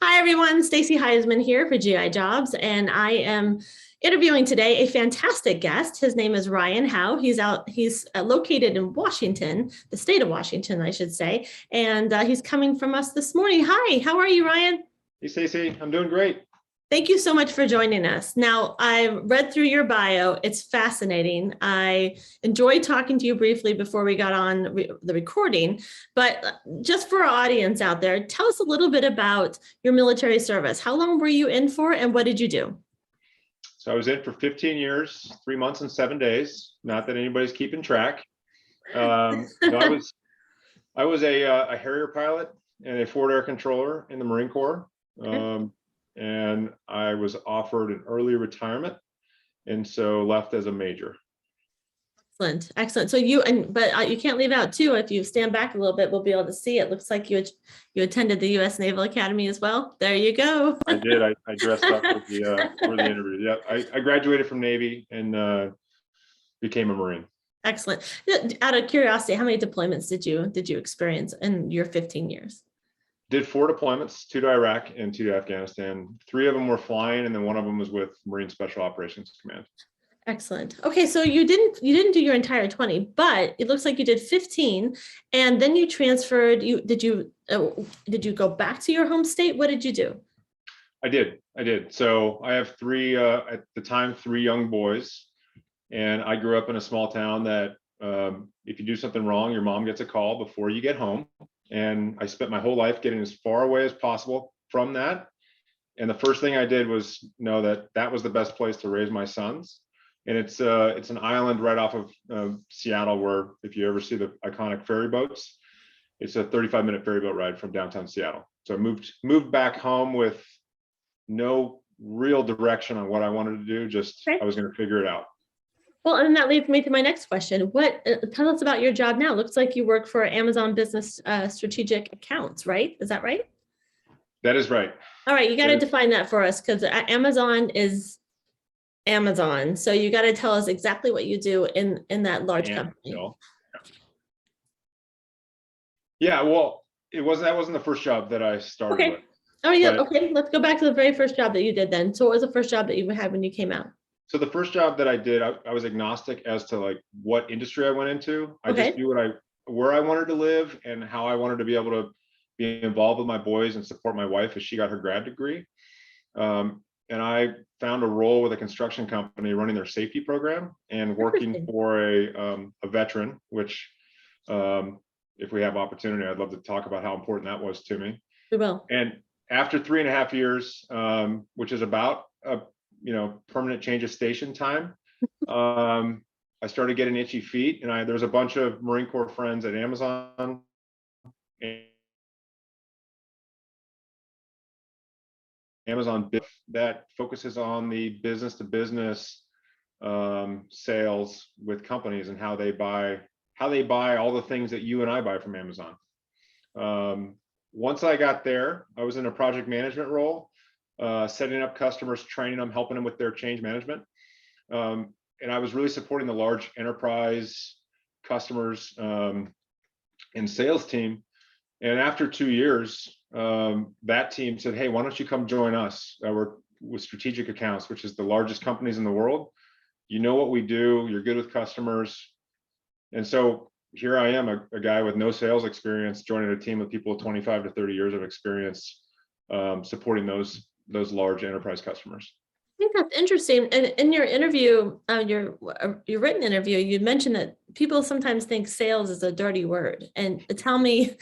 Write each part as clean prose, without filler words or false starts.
Hi, everyone. Stacy Heisman here for GI Jobs, and I am interviewing today a fantastic guest. His name is Ryan Hough. He's located in Washington, the state of Washington, I should say, and he's coming from us this morning. Hi, how are you, Ryan? Hey, Stacey, I'm doing great. Thank you so much for joining us. Now, I read through your bio. It's fascinating. I enjoyed talking to you briefly before we got on the recording, but just for our audience out there, tell us a little bit about your military service. How long were you in for and what did you do? So I was in for 15 years, 3 months and 7 days. Not that anybody's keeping track. No, I was a Harrier pilot and a forward air controller in the Marine Corps. And I was offered an early retirement, and so left as a major. Excellent, excellent. So you can't leave out too. If you stand back a little bit, we'll be able to see. It looks like you attended the U.S. Naval Academy as well. There you go. I did. I dressed up for the interview. Yeah, I graduated from Navy and became a Marine. Excellent. Out of curiosity, how many deployments did you experience in your 15 years? Did 4 deployments, 2 to Iraq and 2 to Afghanistan. 3 of them were flying, and then 1 of them was with Marine Special Operations Command. Excellent. Okay, so you didn't do your entire 20, but it looks like you did 15, and then you transferred. Did you go back to your home state? What did you do? I did. So I have 3 at the time 3 young boys, and I grew up in a small town that if you do something wrong, your mom gets a call before you get home. And I spent my whole life getting as far away as possible from that. And the first thing I did was know that that was the best place to raise my sons. And it's an island right off of Seattle, where if you ever see the iconic ferry boats, it's a 35-minute ferry boat ride from downtown Seattle. So I moved back home with no real direction on what I wanted to do. Just I was going to figure it out. Well, and that leads me to my next question. Tell us about your job now. Looks like you work for Amazon Business Strategic Accounts, right? Is that right? That is right. All right, you got to define that for us, because Amazon is Amazon. So you got to tell us exactly what you do in that large company. Yeah, well, that wasn't the first job that I started with. Oh yeah, okay. Let's go back to the very first job that you did then. So what was the first job that you had when you came out? So the first job that I did, I was agnostic as to like what industry I went into. I just knew where I wanted to live and how I wanted to be able to be involved with my boys and support my wife as she got her grad degree. And I found a role with a construction company running their safety program and working for a veteran, which if we have opportunity, I'd love to talk about how important that was to me. We will. And after 3.5 years, which is about a permanent change of station time, I started getting itchy feet, and there's a bunch of Marine Corps friends at Amazon. Amazon that focuses on the business to business sales with companies and how they buy all the things that you and I buy from Amazon. Once I got there, I was in a project management role, setting up customers, training them, helping them with their change management. And I was really supporting the large enterprise customers and sales team. And after 2 years, that team said, hey, why don't you come join us? We're with Strategic Accounts, which is the largest companies in the world. You know what we do, you're good with customers. And so here I am, a guy with no sales experience, joining a team of people with 25 to 30 years of experience, supporting those large enterprise customers. I think that's interesting. And in your interview, your written interview, you mentioned that people sometimes think sales is a dirty word. And tell me,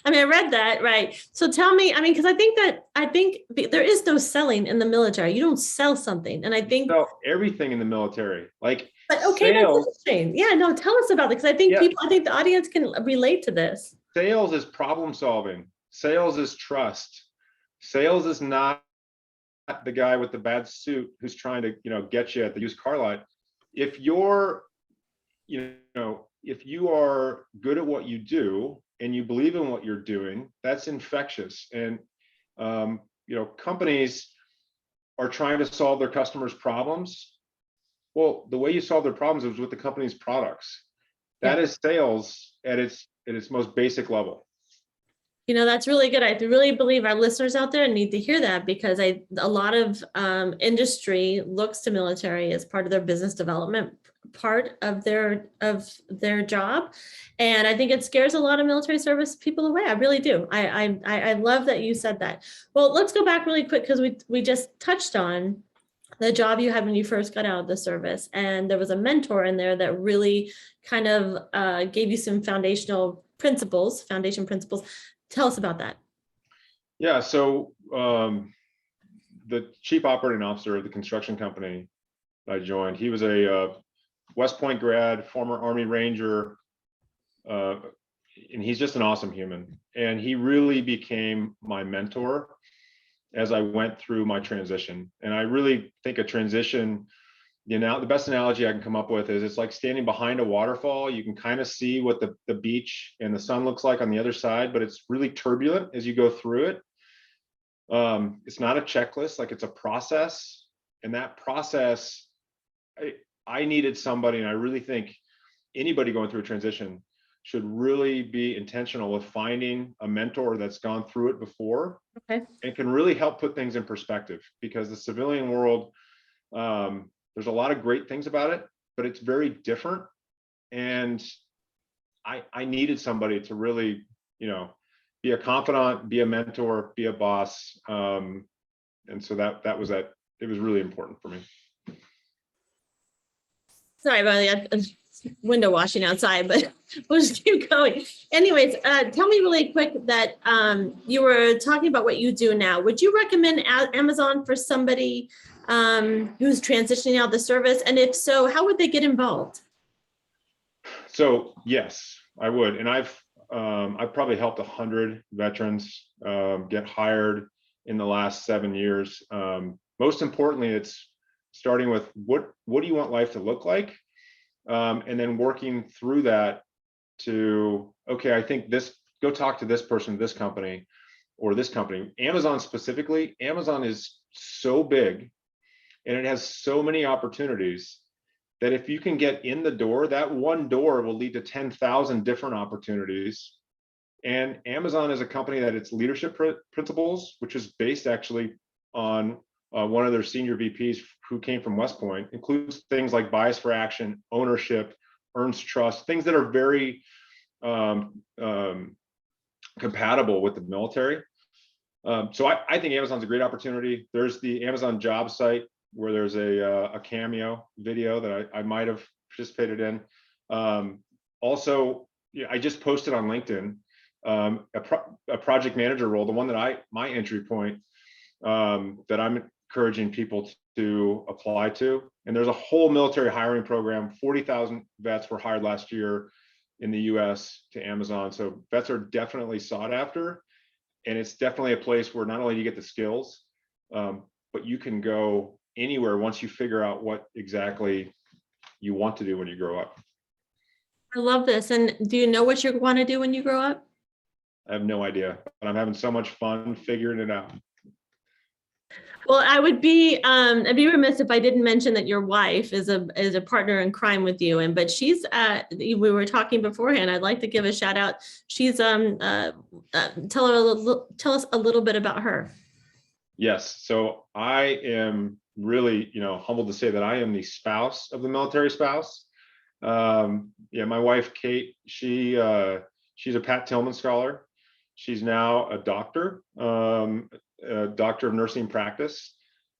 I read that, right? So tell me, because I think there is no selling in the military. You don't sell something, and I think everything in the military, like. But okay, sales, that's interesting. Yeah, no, tell us about it, because I think I think the audience can relate to this. Sales is problem solving. Sales is trust. Sales is not the guy with the bad suit who's trying to get you at the used car lot. If you're if you are good at what you do and you believe in what you're doing, that's infectious. And companies are trying to solve their customers' problems. Well, the way you solve their problems is with the company's products. That is sales at its most basic level. That's really good. I really believe our listeners out there need to hear that, because a lot of industry looks to military as part of their business development part of their job. And I think it scares a lot of military service people away. I really do. I love that you said that. Well, let's go back really quick, because we just touched on the job you had when you first got out of the service. And there was a mentor in there that really kind of gave you some foundation principles. Tell us about that. Yeah, so the chief operating officer of the construction company I joined, he was a West Point grad, former Army Ranger, and he's just an awesome human. And he really became my mentor as I went through my transition. And I really think a transition, the best analogy I can come up with is it's like standing behind a waterfall. You can kind of see what the beach and the sun looks like on the other side, but it's really turbulent as you go through it. It's not a checklist, like it's a process. And that process, I needed somebody, and I really think anybody going through a transition should really be intentional with finding a mentor that's gone through it before. Okay. And can really help put things in perspective, because the civilian world, there's a lot of great things about it, but it's very different. And I needed somebody to really, be a confidant, be a mentor, be a boss. And so that was it was really important for me. Sorry about that. Window washing outside, but we'll just keep going. Anyways, tell me really quick that you were talking about what you do now. Would you recommend Amazon for somebody who's transitioning out of the service? And if so, how would they get involved? So yes, I would. And I've probably helped 100 veterans get hired in the last 7 years. Most importantly, it's starting with what do you want life to look like? And then working through that to, okay, I think go talk to this person, this company, or this company. Amazon specifically, Amazon is so big and it has so many opportunities that if you can get in the door, that one door will lead to 10,000 different opportunities. And Amazon is a company that its leadership principles, which is based actually on one of their senior VPs who came from West Point, includes things like bias for action, ownership, earns trust, things that are very compatible with the military. So I think Amazon's a great opportunity. There's the Amazon job site where there's a cameo video that I might have participated in. Also, I just posted on LinkedIn a project manager role, the one that my entry point that I'm encouraging people to apply to. And there's a whole military hiring program. 40,000 vets were hired last year in the US to Amazon. So vets are definitely sought after. And it's definitely a place where not only do you get the skills, but you can go anywhere once you figure out what exactly you want to do when you grow up. I love this. And do you know what you want to do when you grow up? I have no idea, but I'm having so much fun figuring it out. Well, I'd be remiss if I didn't mention that your wife is a partner in crime with you, but she's we were talking beforehand. I'd like to give a shout out. She's tell us a little bit about her. Yes, so I am really humbled to say that I am the spouse of the military spouse. Yeah, my wife Kate, she's a Pat Tillman scholar. She's now a doctor. A doctor of nursing practice,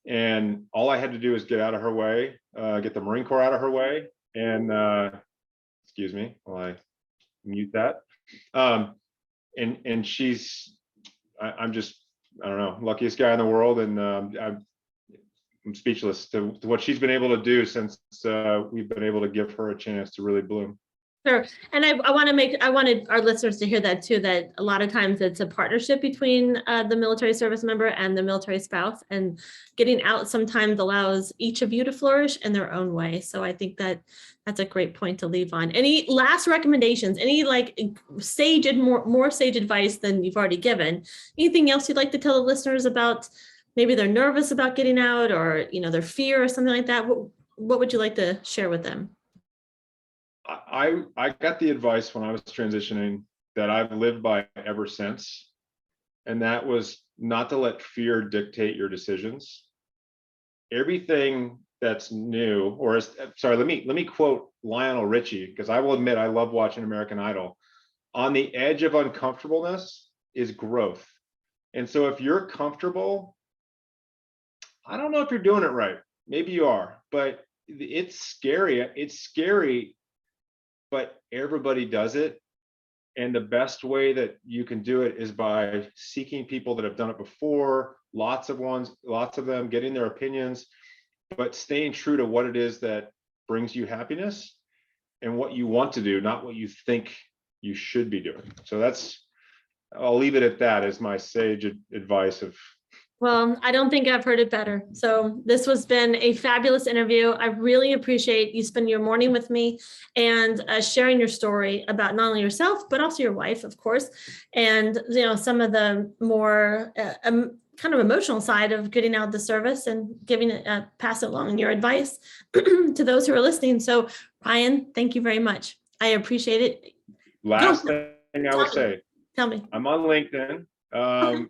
and all I had to do is get out of her way, get the Marine Corps out of her way, and excuse me while I mute that. And she's, I'm just, I don't know, luckiest guy in the world, and I'm speechless to what she's been able to do since we've been able to give her a chance to really bloom. Sure. And I wanted our listeners to hear that too, that a lot of times it's a partnership between the military service member and the military spouse, and getting out sometimes allows each of you to flourish in their own way. So I think that's a great point to leave on. Any last recommendations, any like more sage advice than you've already given? Anything else you'd like to tell the listeners about, maybe they're nervous about getting out, or their fear or something like that? What would you like to share with them? I got the advice when I was transitioning that I've lived by ever since. and that was not to let fear dictate your decisions. Everything that's new, or sorry, let me quote Lionel Richie, because I will admit I love watching American Idol. On the edge of uncomfortableness is growth. And so if you're comfortable, I don't know if you're doing it right. Maybe you are, but it's scary. It's scary, but everybody does it. And the best way that you can do it is by seeking people that have done it before, lots of them, getting their opinions, but staying true to what it is that brings you happiness and what you want to do, not what you think you should be doing. So I'll leave it at that as my sage advice of. Well, I don't think I've heard it better. So this has been a fabulous interview. I really appreciate you spending your morning with me and sharing your story about not only yourself, but also your wife, of course, and some of the more kind of emotional side of getting out the service and giving it, pass it along your advice to those who are listening. So Ryan, thank you very much. I appreciate it. Last thing I will say. Tell me. I'm on LinkedIn.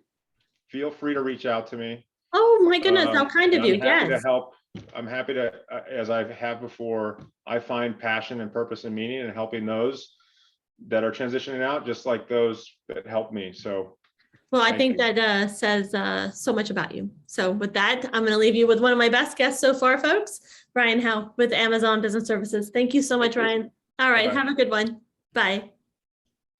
Feel free to reach out to me. Oh my goodness, how kind of you. I'm happy Yes. to help. I'm happy to, as I have before, I find passion and purpose and meaning in helping those that are transitioning out, just like those that help me. So. Well, I think that says so much about you. So with that, I'm going to leave you with one of my best guests so far, folks, Ryan Hough with Amazon Business Services. Thank you so much, Ryan. All right. Have a good one. Bye.